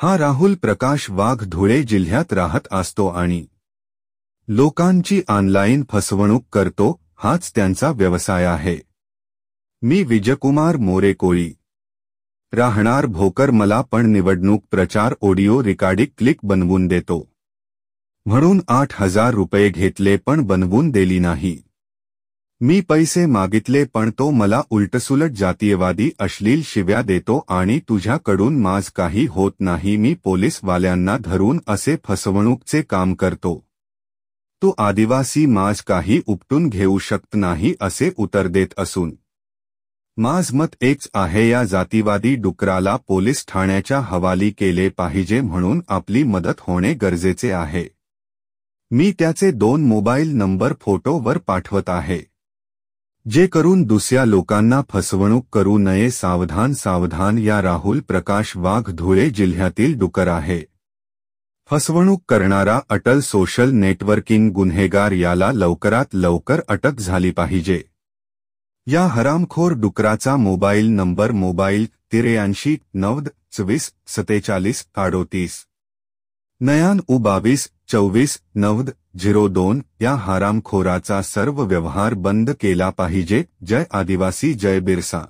हा राहुल प्रकाश वाघ धुळे जिल्ह्यात राहत असतो आणि लोकांची ऑनलाईन फसवणूक करतो, हाच त्यांचा व्यवसाय आहे। मी विजयकुमार मोरे कोळी, राहणार भोकर। मला पण निवडणूक प्रचार ऑडिओ रेकॉर्डिंग क्लिक बनवून देतो म्हणून 8,000 रुपये घेतले पण बनवून दिली नाही। मी पैसे मागितले पण तो मला उलटसुलट जातीयवादी अश्लील शिव्या देतो आणि तुझ्याकडून माझ काही होत नाही। मी पोलीसवाल्यांना धरून असे फसवणूकचे काम करतो। तू आदिवासी माझ काही उपटून घेऊ शकत नाही असे उत्तर देत असून माझ मत एकच आहे, या जातीवादी डुकराला पोलीस ठाण्याच्या हवाली केले पाहिजे म्हणून आपली मदत होणे गरजेचे आहे। मी त्याचे 2 मोबाईल नंबर फोटोवर पाठवत आहे, जे करून दुसऱ्या लोकांना फसवणूक करू नये। सावधान सावधान, या राहुल प्रकाश वाघ धुळे जिल्ह्यातील डुकर आहे। फसवणूक करणारा अटल सोशल नेटवर्किंग गुन्हेगार, याला लवकरात लवकर अटक झाली पाहिजे। या हरामखोर डुकराचा मोबाईल नंबर 83 90 24 47 38 22 24 90 02। या हरामखोराचा सर्व व्यवहार बंद केला पाहिजे। जय आदिवासी, जय बिरसा।